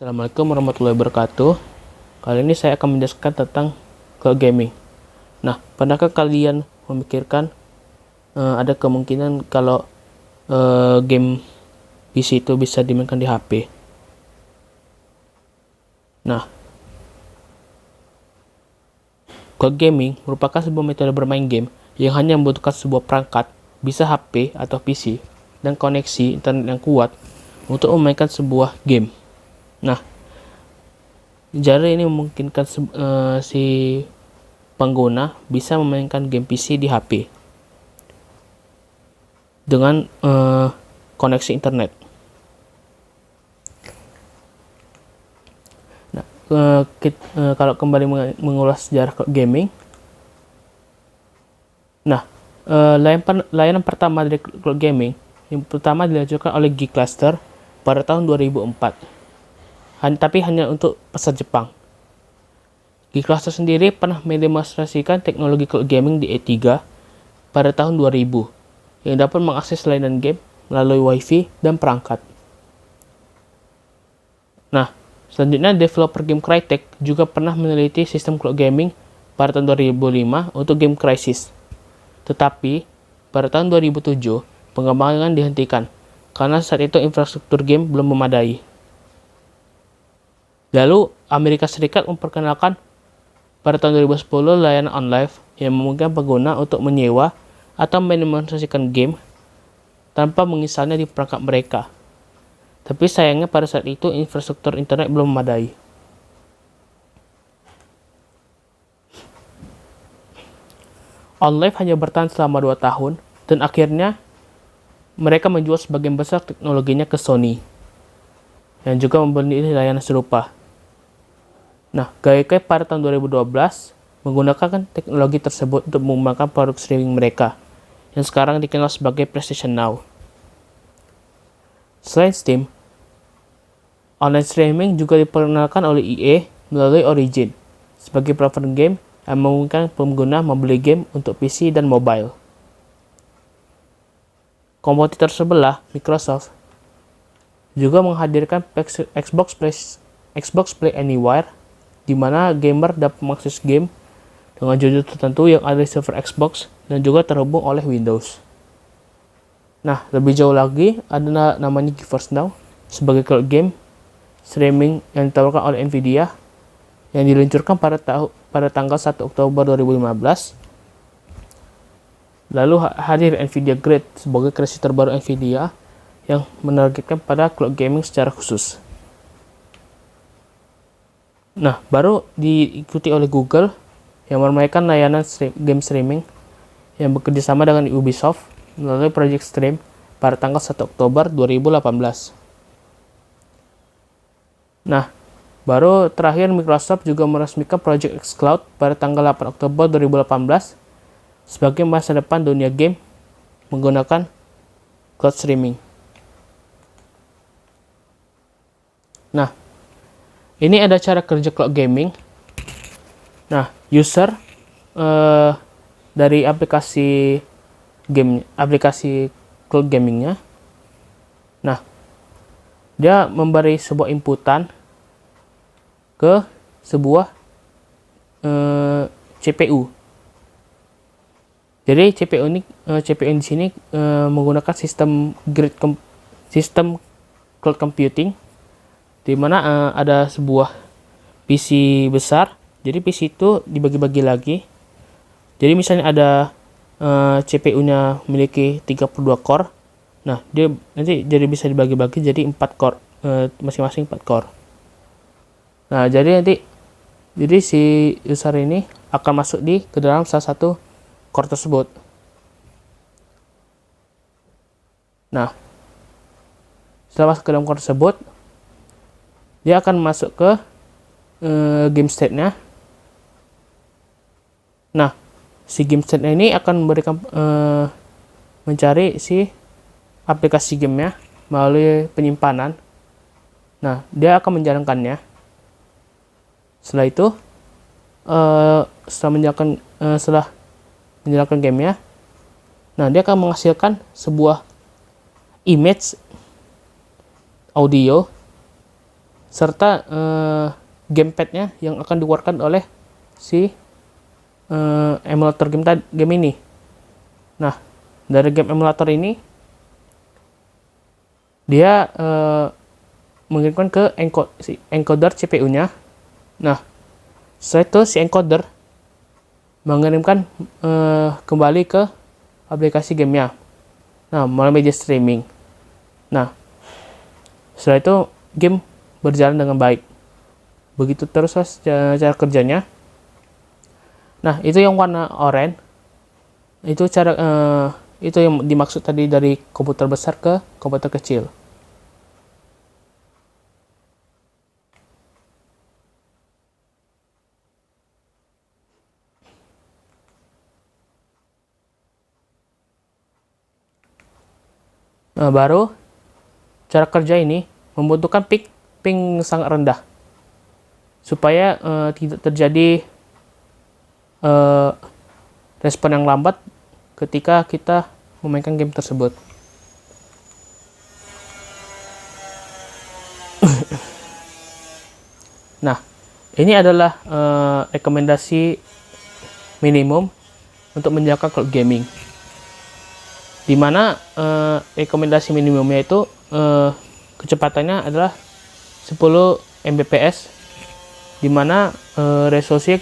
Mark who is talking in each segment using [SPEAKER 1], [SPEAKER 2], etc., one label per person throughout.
[SPEAKER 1] Assalamualaikum warahmatullahi wabarakatuh. Kali ini saya akan menjelaskan tentang cloud gaming. Nah, pernahkah kalian memikirkan ada kemungkinan kalau game PC itu bisa dimainkan di HP? Nah, cloud gaming merupakan sebuah metode bermain game yang hanya membutuhkan sebuah perangkat, bisa HP atau PC, dan koneksi internet yang kuat untuk memainkan sebuah game. Nah, cara ini memungkinkan si pengguna bisa memainkan game PC di HP dengan koneksi internet. Nah, kalau kembali mengulas sejarah gaming, nah layanan pertama dari cloud gaming yang pertama diluncurkan oleh G Cluster pada tahun 2004. Tapi hanya untuk pasar Jepang. G Cluster sendiri pernah mendemonstrasikan teknologi cloud gaming di E3 pada tahun 2000 yang dapat mengakses layanan game melalui WiFi dan perangkat. Nah, selanjutnya developer game Crytek juga pernah meneliti sistem cloud gaming pada tahun 2005 untuk game Crysis. Tetapi pada tahun 2007 pengembangan dihentikan karena saat itu infrastruktur game belum memadai. Lalu, Amerika Serikat memperkenalkan pada tahun 2010 layanan OnLive yang memungkinkan pengguna untuk menyewa atau mendemonstrasikan game tanpa menginstalnya di perangkat mereka. Tapi sayangnya pada saat itu infrastruktur internet belum memadai. OnLive hanya bertahan selama 2 tahun dan akhirnya mereka menjual sebagian besar teknologinya ke Sony yang juga membeli layanan serupa. Nah, Gaikai pada tahun 2012 menggunakan teknologi tersebut untuk mengembangkan produk streaming mereka, yang sekarang dikenal sebagai PlayStation Now. Selain Steam, online streaming juga diperkenalkan oleh EA melalui Origin, sebagai platform game yang memungkinkan pengguna membeli game untuk PC dan mobile. Kompetitor sebelah, Microsoft, juga menghadirkan Xbox Play Anywhere, di mana gamer dapat mengakses game dengan judul tertentu yang ada di server Xbox dan juga terhubung oleh Windows. Nah, lebih jauh lagi ada namanya GeForce Now sebagai cloud game streaming yang ditawarkan oleh Nvidia yang diluncurkan pada tanggal 1 Oktober 2015. Lalu hadir Nvidia Grade sebagai kreasi terbaru Nvidia yang menargetkan pada cloud gaming secara khusus. Nah, baru diikuti oleh Google yang memainkan layanan game streaming yang bekerja sama dengan Ubisoft melalui Project Stream pada tanggal 1 Oktober 2018. Nah, baru terakhir Microsoft juga meresmikan Project xCloud pada tanggal 8 Oktober 2018 sebagai masa depan dunia game menggunakan cloud streaming. Nah, ini ada cara kerja cloud gaming. Nah, user dari aplikasi cloud gamingnya. Nah, dia memberi sebuah inputan ke sebuah CPU. Jadi CPU di sini menggunakan sistem cloud computing, di mana ada sebuah PC besar. Jadi PC itu dibagi-bagi lagi. Jadi misalnya ada CPU-nya memiliki 32 core. Nah, dia nanti jadi bisa dibagi-bagi jadi 4 core, masing-masing 4 core. Nah, jadi si user ini akan masuk ke dalam salah satu core tersebut. Nah, setelah masuk ke dalam core tersebut, dia akan masuk ke game state-nya. Nah, si game state-nya ini akan memberikan mencari si aplikasi gamenya melalui penyimpanan. Nah, dia akan menjalankannya. Setelah itu, setelah menjalankan gamenya, nah dia akan menghasilkan sebuah image audio serta gamepadnya yang akan dikeluarkan oleh si emulator game ini. Nah, dari game emulator ini dia mengirimkan ke encoder CPU-nya. Nah, setelah itu si encoder mengirimkan kembali ke aplikasi gamenya. Nah, melalui media streaming. Nah, setelah itu game berjalan dengan baik. Begitu terus cara kerjanya. Nah, itu yang warna oranye. Itu itu yang dimaksud tadi dari komputer besar ke komputer kecil. Nah, baru cara kerja ini membutuhkan ping sangat rendah supaya tidak terjadi respon yang lambat ketika kita memainkan game tersebut. Nah, ini adalah rekomendasi minimum untuk menjalankan cloud gaming, dimana rekomendasi minimumnya itu kecepatannya adalah 10 Mbps, dimana resolusinya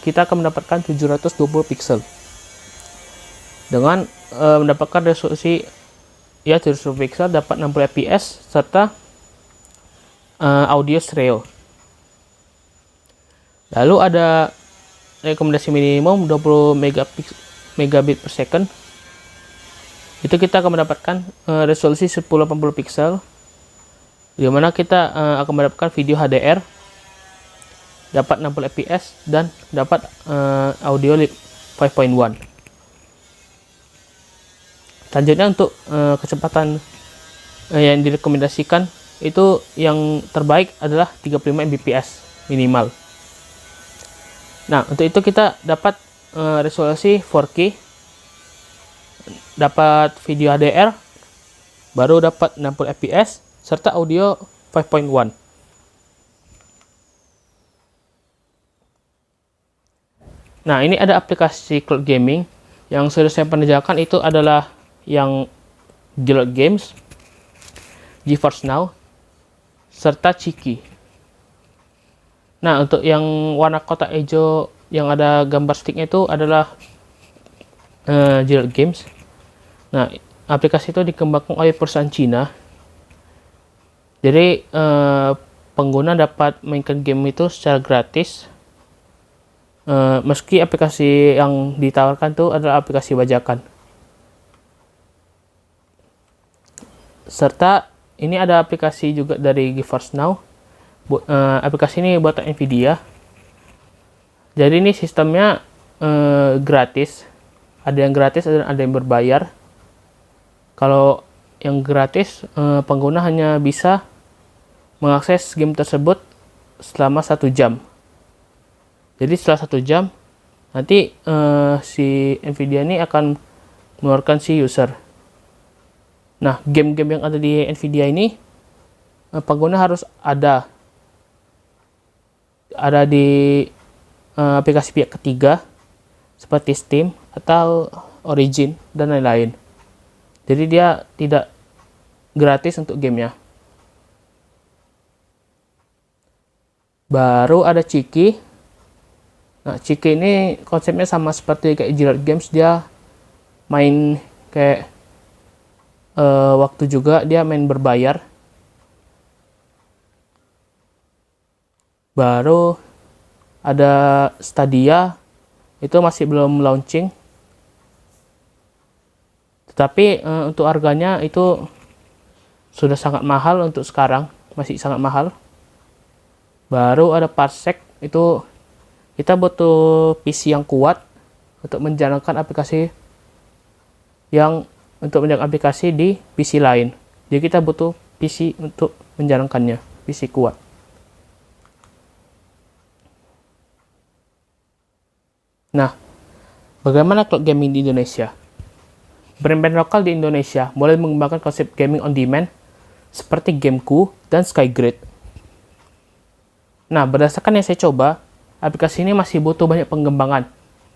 [SPEAKER 1] kita akan mendapatkan 720 pixel dengan mendapatkan resolusi 720 pixel, dapat 60 fps serta audio stereo. Lalu ada rekomendasi minimum 20 megabit per second. Itu kita akan mendapatkan resolusi 1080 pixel, di mana kita akan mendapatkan video HDR, dapat 60 fps dan dapat audio 5.1. Selanjutnya untuk kecepatan yang direkomendasikan itu yang terbaik adalah 35 Mbps minimal. Nah, untuk itu kita dapat resolusi 4K, dapat video HDR, baru dapat 60 fps serta audio 5.1. Nah, ini ada aplikasi cloud gaming yang sudah saya penjajakan, itu adalah yang Gillard Games, GeForce Now, serta Chiki. Nah, untuk yang warna kotak hijau yang ada gambar sticknya itu adalah Gillard Games. Nah, aplikasi itu dikembangkan oleh perusahaan Cina. Jadi pengguna dapat mainkan game itu secara gratis. Meski aplikasi yang ditawarkan itu adalah aplikasi bajakan. Serta ini ada aplikasi juga dari GeForce Now. Aplikasi ini buatan Nvidia. Jadi ini sistemnya gratis. Ada yang gratis, ada yang berbayar. Kalau yang gratis, pengguna hanya bisa mengakses game tersebut selama 1 jam. Jadi setelah 1 jam, nanti si Nvidia ini akan mengeluarkan si user. Nah, game-game yang ada di Nvidia ini, pengguna harus ada di aplikasi pihak ketiga seperti Steam atau Origin dan lain-lain. Jadi dia tidak gratis untuk gamenya. Baru ada Chiki. Nah, Chiki ini konsepnya sama seperti kayak Gillard Games, dia main kayak waktu juga, dia main berbayar. Baru ada Stadia, itu masih belum launching. Tetapi untuk harganya itu sudah sangat mahal untuk sekarang, masih sangat mahal. Baru ada Parsec, itu kita butuh PC yang kuat untuk menjalankan aplikasi di PC lain. Jadi kita butuh PC untuk menjalankannya, PC kuat. Nah, bagaimana cloud gaming di Indonesia? Brand-brand lokal di Indonesia mulai mengembangkan konsep gaming on demand seperti Gameku dan Skygrid. Nah, berdasarkan yang saya coba, aplikasi ini masih butuh banyak pengembangan,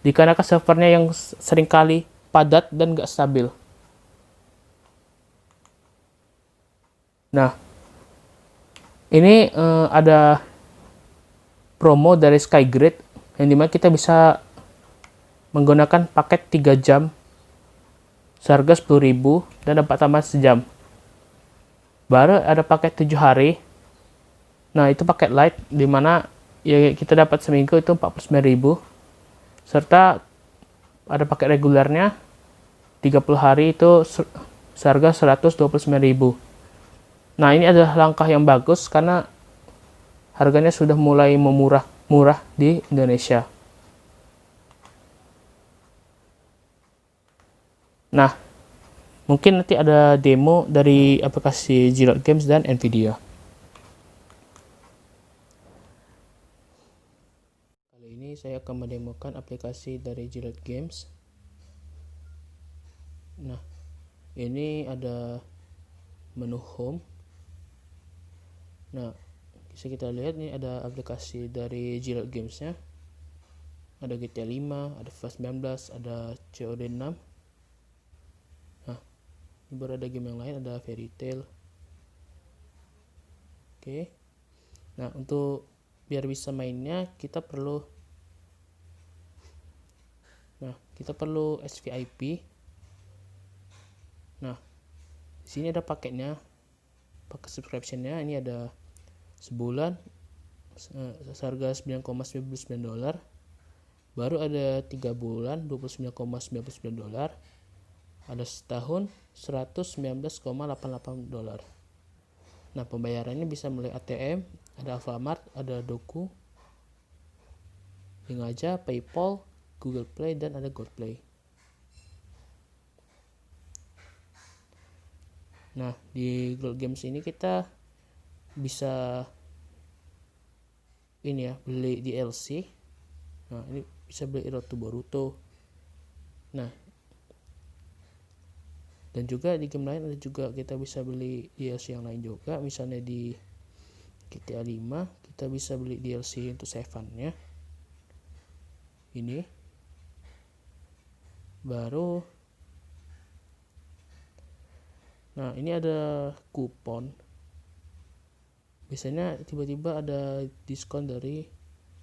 [SPEAKER 1] dikarenakan servernya yang seringkali padat dan gak stabil. Nah, ini ada promo dari Skygrid, yang dimana kita bisa menggunakan paket 3 jam seharga 10.000 dan dapat tambah sejam. Baru ada paket 7 hari. Nah, itu paket light, dimana ya kita dapat seminggu itu 49.000. Serta ada paket regulernya 30 hari itu seharga 129.000. Nah, ini adalah langkah yang bagus karena harganya sudah mulai murah di Indonesia. Nah, mungkin nanti ada demo dari aplikasi Zilot Games dan Nvidia. Kali ini saya akan mendemokan aplikasi dari Zilot Games. Nah, ini ada menu home. Nah, bisa kita lihat nih ada aplikasi dari Zilot Games-nya. Ada GTA 5, ada FIFA 19, ada COD 6. Nah, ini baru ada game yang lain, ada Fairy Tail. Oke. Nah, untuk biar bisa mainnya kita perlu SVIP. Nah, di sini ada paketnya. Paket subscription-nya ini ada sebulan seharga $9,99. Baru ada 3 bulan $29,99. Ada setahun $119,88. Nah, pembayarannya bisa melalui ATM, ada Alfamart, ada Doku, Link aja, PayPal, Google Play, dan ada GoPlay. Nah, di Zilot Games ini kita bisa ini ya, beli DLC. Nah, ini bisa beli Road to Boruto. Nah, dan juga di game lain ada juga kita bisa beli DLC yang lain juga. Misalnya di GTA 5 kita bisa beli DLC untuk Seven-nya. Ini baru. Nah, ini ada kupon. Biasanya tiba-tiba ada diskon dari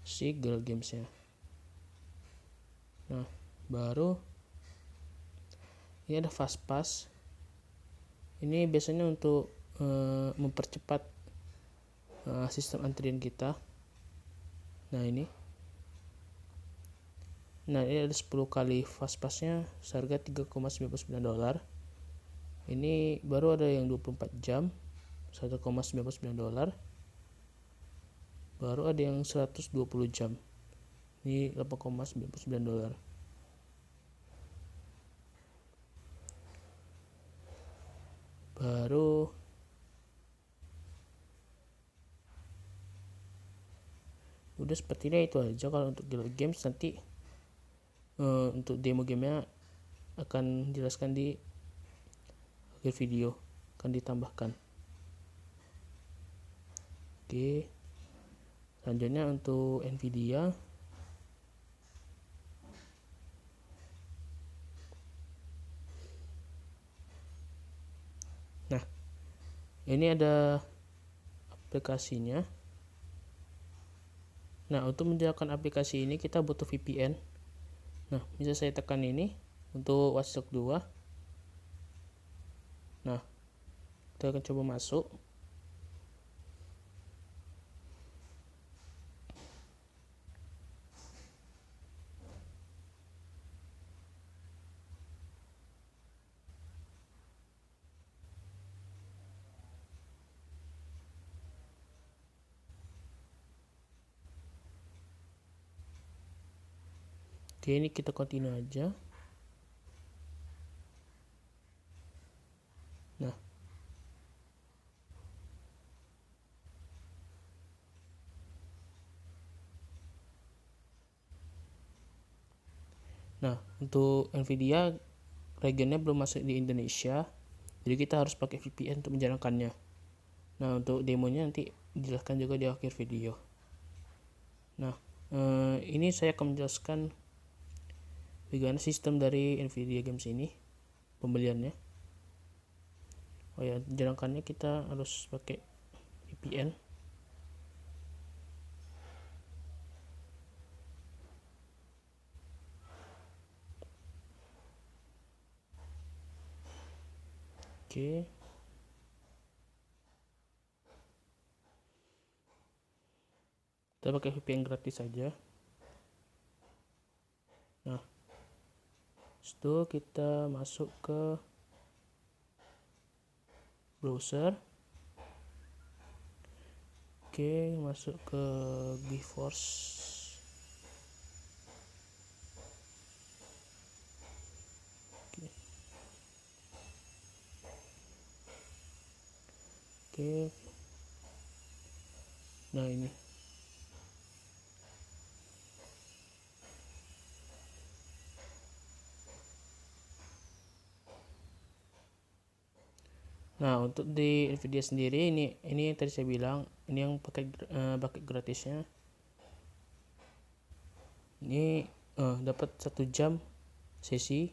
[SPEAKER 1] si Zilot Games-nya. Nah, baru ini ada Fast Pass. Ini biasanya untuk mempercepat sistem antrian kita. Nah, ini ada 10 kali Fast Pass-nya seharga $3,99. Ini baru ada yang 24 jam $1,99. Baru ada yang 120 jam. Ini $8,99. Baru udah sepertinya itu aja kalau untuk Zilot Games. Nanti untuk demo gamenya akan dijelaskan di akhir video, akan ditambahkan. Oke, selanjutnya untuk Nvidia. Nah, ini ada aplikasinya. Nah, untuk menjalankan aplikasi ini kita butuh VPN. Nah, bisa saya tekan ini untuk Watchdog 2. Nah, kita akan coba masuk. Oke, ini kita continue aja. Nah, untuk Nvidia regionnya belum masuk di Indonesia, jadi kita harus pakai VPN untuk menjalankannya. Nah, untuk demonya nanti dijelaskan juga di akhir video. Nah, ini saya akan menjelaskan bagaimana sistem dari Nvidia Games ini, pembeliannya. Oh ya, jalankannya kita harus pakai VPN. Oke. Kita pakai VPN gratis saja. Nah, setelah kita masuk ke browser. Oke, masuk ke GeForce. Oke. Oke. Nah, ini. Nah, untuk di Nvidia sendiri ini yang tadi saya bilang, ini yang pakai paket gratisnya. Ini dapat 1 jam sesi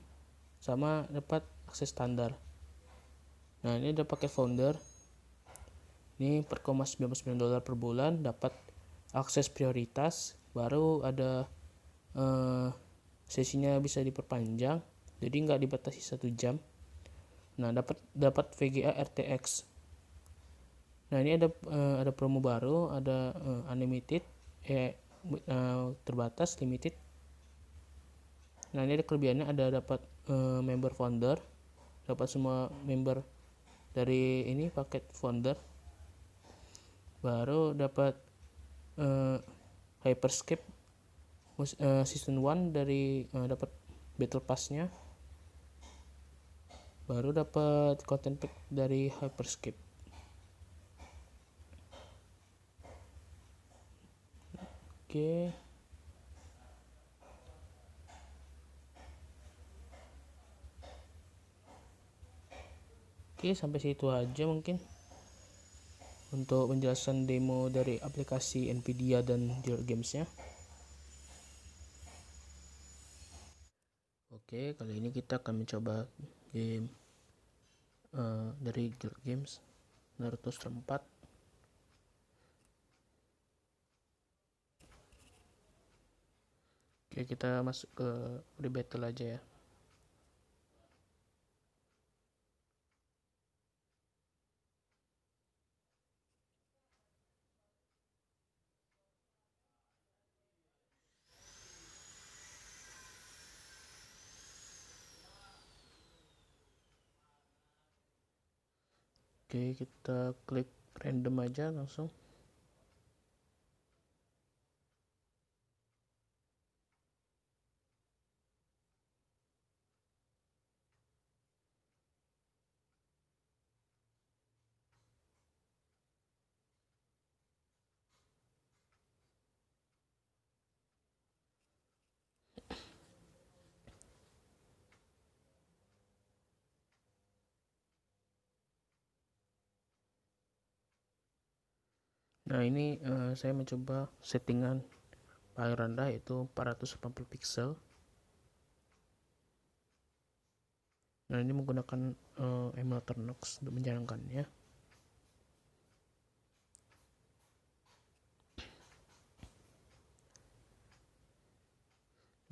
[SPEAKER 1] sama dapat akses standar. Nah, ini udah pakai founder. Ini $4,99 per bulan, dapat akses prioritas, baru ada sesinya bisa diperpanjang, jadi nggak dibatasi 1 jam. Nah, dapat VGA RTX. Nah, ini ada promo baru, ada unlimited, terbatas, limited. Nah, ini ada kelebihannya, ada dapat member founder, dapat semua member dari ini paket founder. Baru dapat Hyperscape season 1 dari dapat battle passnya. Baru dapat content pack dari Hyperscape. Oke. Oke, sampai situ aja mungkin untuk penjelasan demo dari aplikasi Nvidia dan Gear Games-nya. Oke, kali ini kita akan mencoba game dari Gear Games, Naruto Storm 4. Oke, kita masuk ke free battle aja ya. Oke, kita klik random aja langsung. Nah, ini saya mencoba settingan paling rendah yaitu 480 pixel. Nah, ini menggunakan emulator Nox untuk menjalankannya.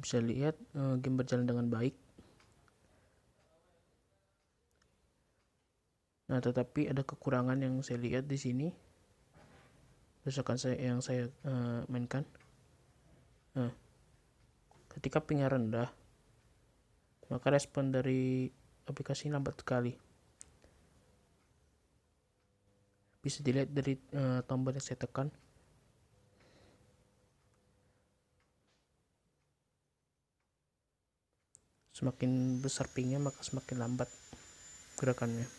[SPEAKER 1] Bisa lihat game berjalan dengan baik. Nah, tetapi ada kekurangan yang saya lihat di sini. Berdasarkan yang saya mainkan. Nah, ketika pingnya rendah, maka respon dari aplikasi lambat sekali. Bisa dilihat dari tombol yang saya tekan. Semakin besar pingnya, maka semakin lambat gerakannya.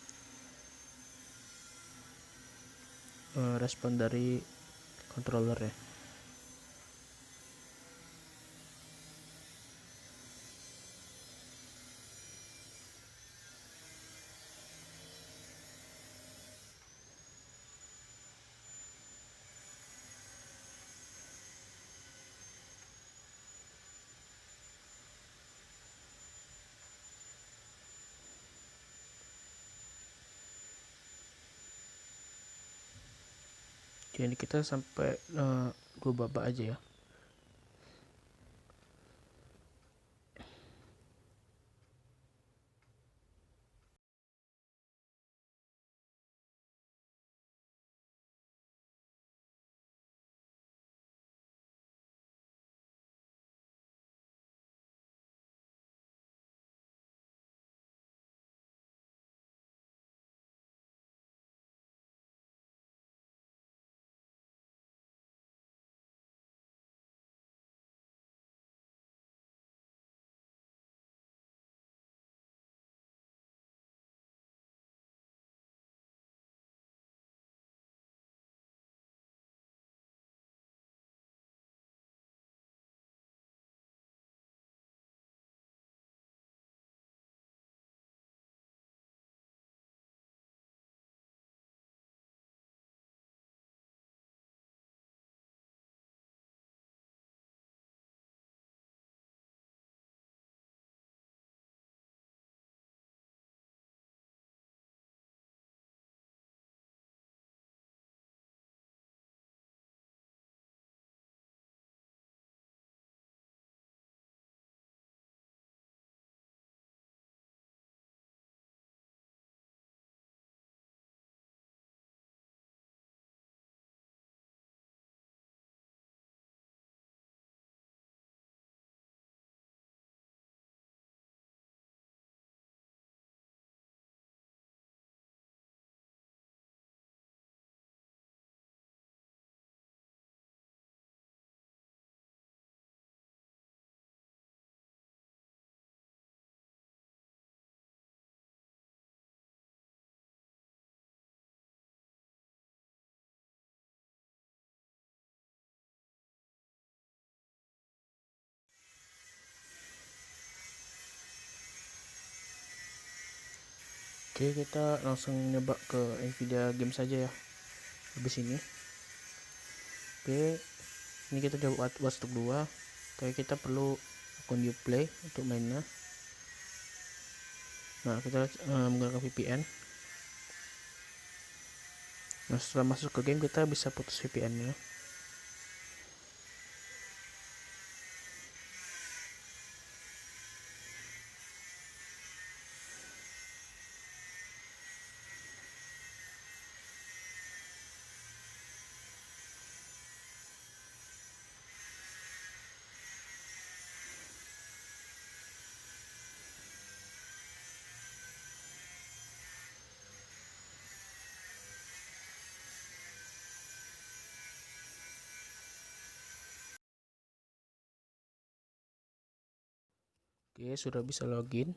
[SPEAKER 1] Respon dari controller ya. Jadi kita sampai 2 babak aja ya. Oke, kita langsung nyoba ke Nvidia game saja ya habis ini. Oke, ini kita coba Watch Dogs 2. Oke, kita perlu akun Uplay untuk mainnya. Nah, kita menggunakan VPN. Nah, setelah masuk ke game kita bisa putus VPN nya. Oke, sudah bisa login.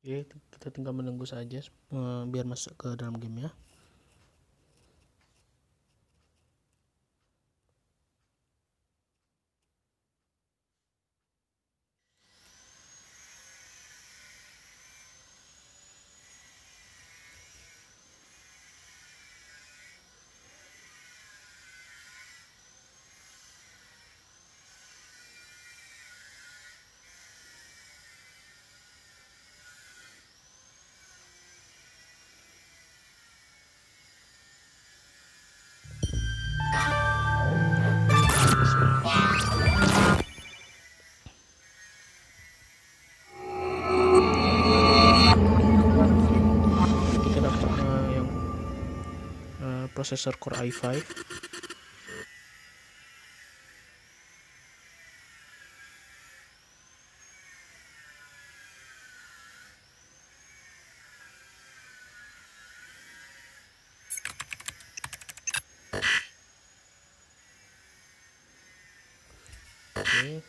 [SPEAKER 1] Oke, kita tinggal menunggu saja biar masuk ke dalam game ya. Kita dapat yang prosesor Core i5. Oke,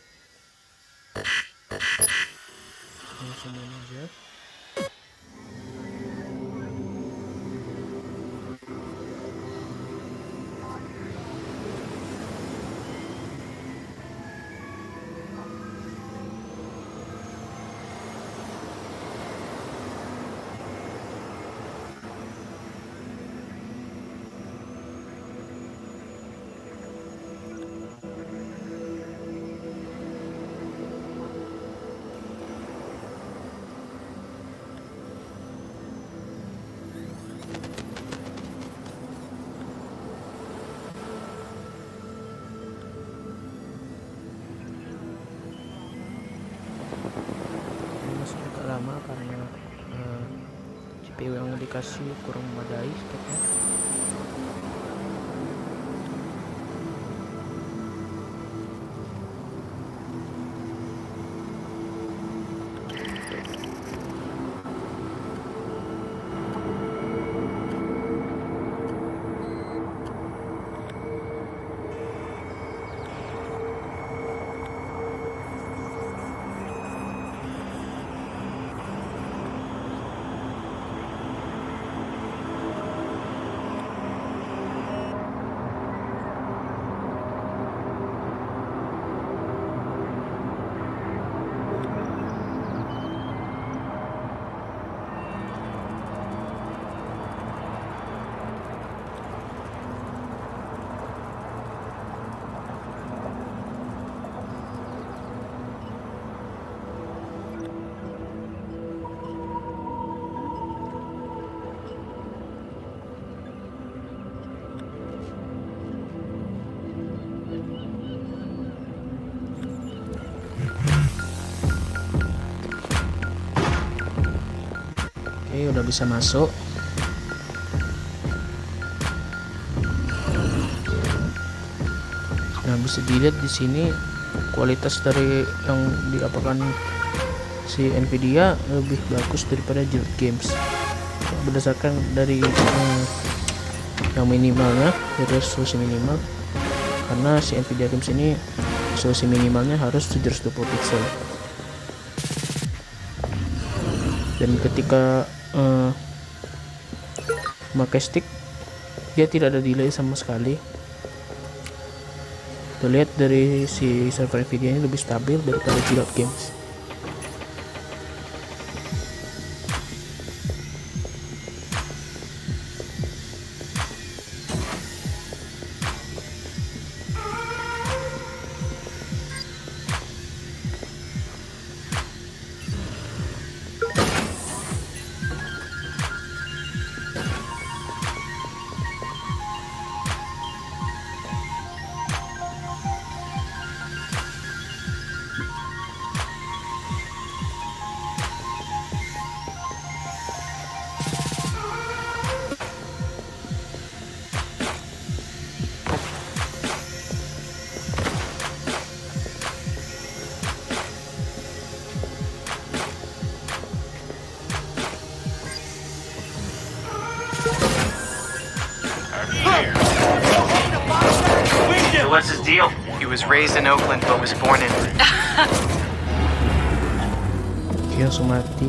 [SPEAKER 1] langsung main aja. aplikasi kurang memadai stoknya. Oke, udah bisa masuk. Nah, bisa dilihat di sini kualitas dari yang diapakan si Nvidia lebih bagus daripada Guild Games. Berdasarkan dari yang minimalnya, dari resolusi minimal, karena si Nvidia Games ini resolusi minimalnya harus 720 pixel. Dan ketika memakai stick, dia tidak ada delay sama sekali. Terlihat dari si server Nvidia ini lebih stabil daripada Guild Games.
[SPEAKER 2] So what's his deal? He was raised in Oakland but was born in...
[SPEAKER 1] Oke, langsung mati.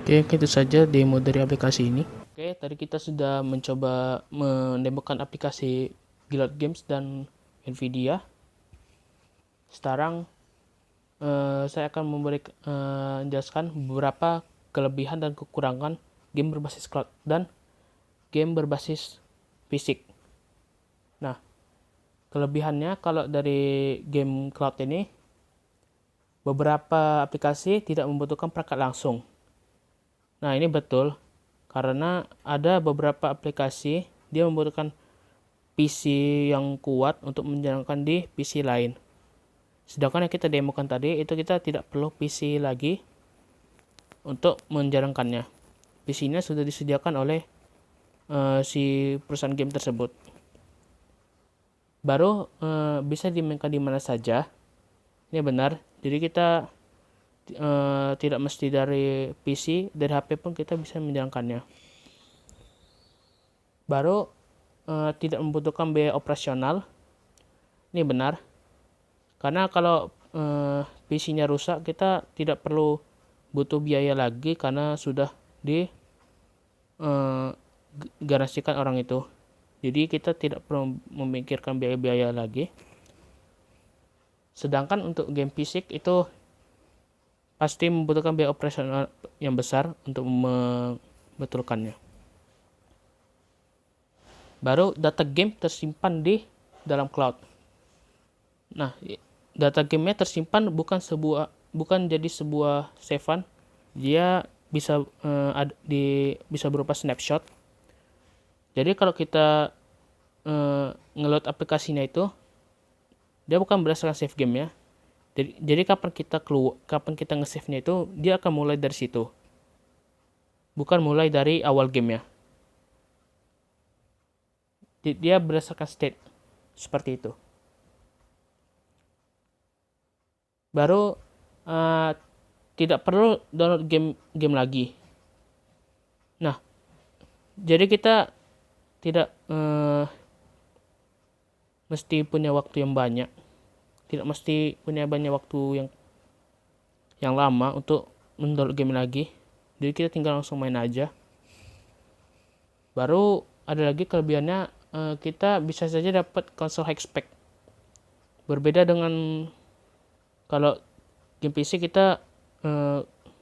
[SPEAKER 1] Oke, itu saja demo dari aplikasi ini. Oke, tadi kita sudah mencoba mendemokan aplikasi Guild Games dan Nvidia. Sekarang saya akan menjelaskan beberapa kelebihan dan kekurangan game berbasis cloud dan game berbasis fisik. Nah, kelebihannya kalau dari game cloud ini, beberapa aplikasi tidak membutuhkan perangkat langsung. Nah, ini betul, karena ada beberapa aplikasi dia membutuhkan PC yang kuat untuk menjalankan di PC lain. Sedangkan yang kita demokan tadi, itu kita tidak perlu PC lagi untuk menjalankannya. PC-nya sudah disediakan oleh si perusahaan game tersebut. Baru bisa dimainkan di mana saja. Ini benar. Jadi kita tidak mesti dari PC, dari HP pun kita bisa menjalankannya. Baru tidak membutuhkan biaya operasional. Ini benar. Karena kalau PC-nya rusak, kita tidak perlu butuh biaya lagi karena sudah digaransikan orang itu. Jadi kita tidak perlu memikirkan biaya-biaya lagi. Sedangkan untuk game fisik itu pasti membutuhkan biaya operasional yang besar untuk membetulkannya. Baru data game tersimpan di dalam cloud. Nah, data gamenya tersimpan bukan jadi sebuah save-an. Dia bisa bisa berupa snapshot. Jadi kalau kita ngeload aplikasinya itu, dia bukan berdasarkan save game ya. Jadi kapan kita nge-save-nya itu, dia akan mulai dari situ. bukan mulai dari awal gamenya. Dia berdasarkan state seperti itu. Baru tidak perlu download game lagi. Nah, jadi kita tidak mesti punya waktu yang banyak, tidak mesti punya banyak waktu yang lama untuk mendownload game lagi. Jadi kita tinggal langsung main aja. Baru ada lagi kelebihannya, kita bisa saja dapat konsol high spec. Berbeda dengan kalau game PC kita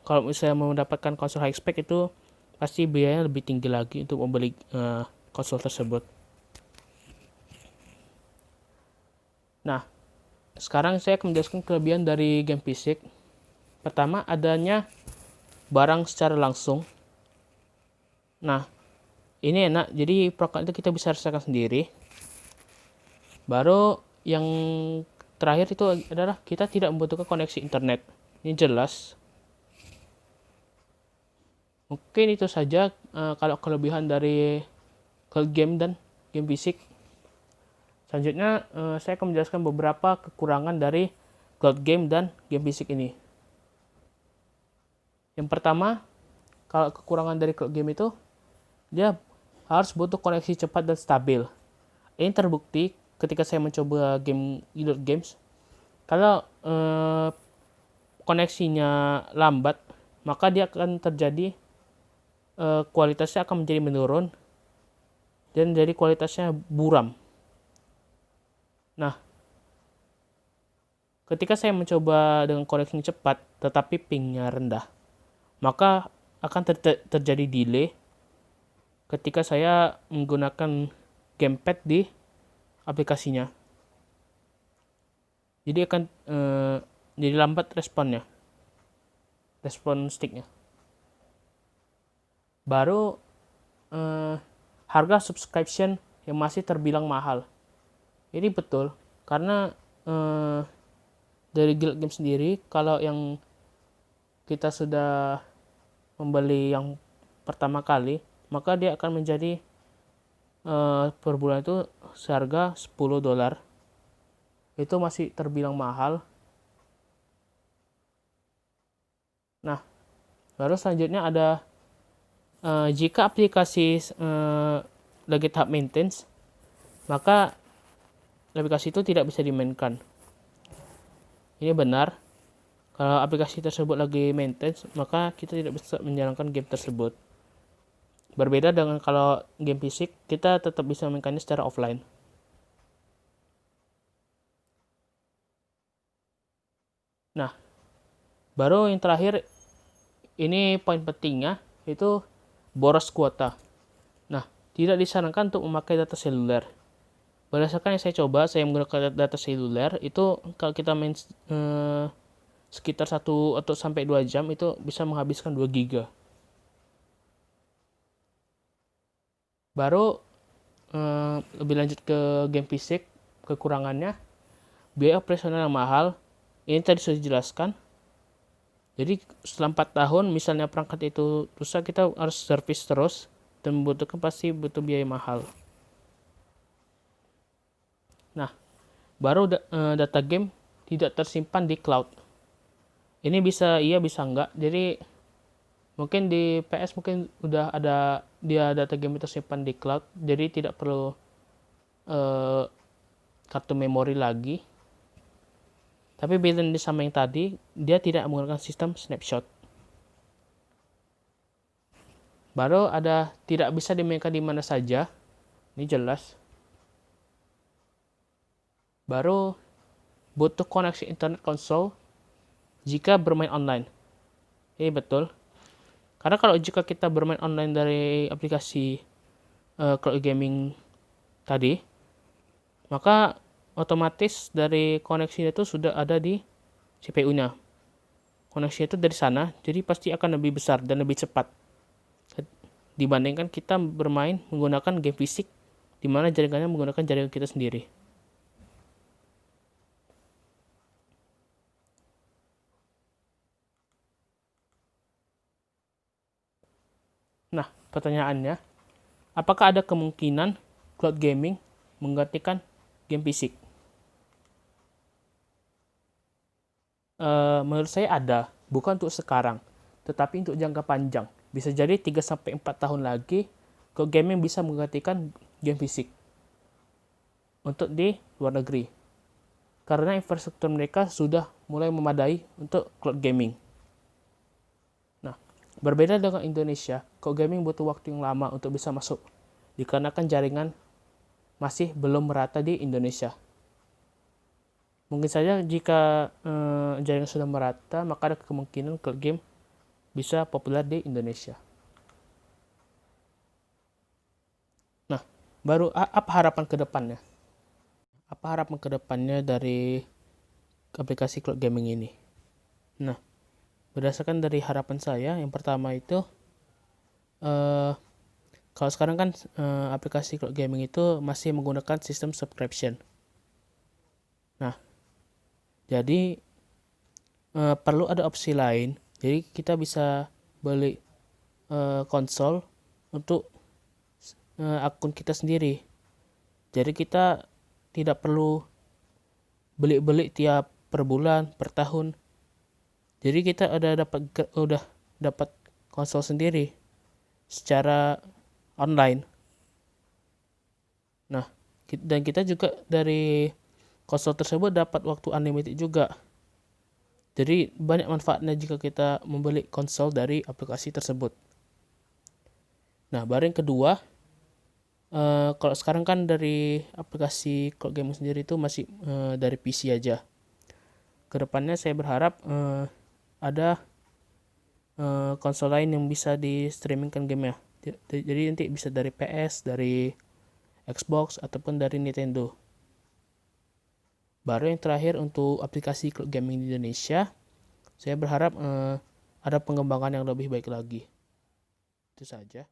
[SPEAKER 1] kalau misalnya mau mendapatkan konsol high spec itu pasti biayanya lebih tinggi lagi untuk membeli konsol tersebut. Nah, sekarang saya akan menjelaskan kelebihan dari game PC. Pertama, adanya barang secara langsung. Nah, ini enak, jadi perangkat itu kita bisa rasakan sendiri. Baru yang terakhir itu adalah kita tidak membutuhkan koneksi internet. Ini jelas. Mungkin itu saja kalau kelebihan dari cloud game dan game fisik. Selanjutnya saya akan menjelaskan beberapa kekurangan dari cloud game dan game fisik ini. Yang pertama, kalau kekurangan dari cloud game itu, dia harus butuh koneksi cepat dan stabil. Ini terbukti ketika saya mencoba game Guild Games. Kalau koneksinya lambat, maka dia akan terjadi kualitasnya akan menjadi menurun dan jadi kualitasnya buram. Nah, ketika saya mencoba dengan koneksi cepat tetapi pingnya rendah, maka akan terjadi delay ketika saya menggunakan gamepad di aplikasinya. Jadi akan jadi lambat respon sticknya. Baru harga subscription yang masih terbilang mahal. Ini betul, karena dari Guild Games sendiri, kalau yang kita sudah membeli yang pertama kali, maka dia akan menjadi per bulan itu seharga $10. Itu masih terbilang mahal. Nah, baru selanjutnya ada jika aplikasi lagi tahap maintenance, maka aplikasi itu tidak bisa dimainkan. Ini benar. Kalau aplikasi tersebut lagi maintenance, maka kita tidak bisa menjalankan game tersebut. Berbeda dengan kalau game fisik, kita tetap bisa mainkannya secara offline. Nah, baru yang terakhir, ini poin pentingnya, itu boros kuota. Nah, tidak disarankan untuk memakai data seluler. Berdasarkan yang saya coba, saya menggunakan data seluler, itu kalau kita main sekitar 1 atau sampai 2 jam, itu bisa menghabiskan 2 GB. Baru lebih lanjut ke game fisik, kekurangannya, biaya operasional yang mahal. Ini tadi sudah dijelaskan. Jadi setelah 4 tahun misalnya perangkat itu rusak, kita harus servis terus dan membutuhkan pasti butuh biaya mahal. Nah, baru data game tidak tersimpan di cloud. Ini bisa iya bisa enggak. Jadi mungkin di PS mungkin udah ada dia data game tersimpan di cloud, jadi tidak perlu kartu memori lagi. Tapi beda sama yang tadi, dia tidak menggunakan sistem snapshot. Baru ada tidak bisa dimainkan di mana saja. Ini jelas. Baru butuh koneksi internet konsol jika bermain online. Ini betul. Karena kalau jika kita bermain online dari aplikasi cloud gaming tadi, maka otomatis dari koneksinya itu sudah ada di CPU-nya. Koneksinya itu dari sana, jadi pasti akan lebih besar dan lebih cepat dibandingkan kita bermain menggunakan game fisik, di mana jaringannya menggunakan jaringan kita sendiri. pertanyaannya, apakah ada kemungkinan cloud gaming menggantikan game fisik? Menurut saya ada, bukan untuk sekarang, tetapi untuk jangka panjang. Bisa jadi 3-4 tahun lagi, cloud gaming bisa menggantikan game fisik untuk di luar negeri. Karena infrastruktur mereka sudah mulai memadai untuk cloud gaming. Nah, berbeda dengan Indonesia, cloud gaming butuh waktu yang lama untuk bisa masuk, dikarenakan jaringan masih belum merata di Indonesia. Mungkin saja jika jaringan sudah merata, maka ada kemungkinan cloud game bisa populer di Indonesia. Nah, baru apa harapan ke depannya? Apa harapan ke depannya dari aplikasi cloud gaming ini? Nah, berdasarkan dari harapan saya, yang pertama itu, kalau sekarang kan aplikasi cloud gaming itu masih menggunakan sistem subscription. Nah, jadi perlu ada opsi lain. Jadi kita bisa beli konsol untuk akun kita sendiri. Jadi kita tidak perlu beli tiap per bulan, per tahun. Jadi kita udah dapat konsol sendiri secara online. Nah, dan kita juga dari konsol tersebut dapat waktu unlimited juga. Jadi banyak manfaatnya jika kita membeli konsol dari aplikasi tersebut. Nah, baru yang kedua, kalau sekarang kan dari aplikasi cloud gaming sendiri itu masih dari PC aja. Kedepannya saya berharap ada konsol lain yang bisa di streamingkan gamenya. Jadi nanti bisa dari PS, dari Xbox, ataupun dari Nintendo. Baru yang terakhir untuk aplikasi cloud gaming di Indonesia, saya berharap ada pengembangan yang lebih baik lagi. Itu saja.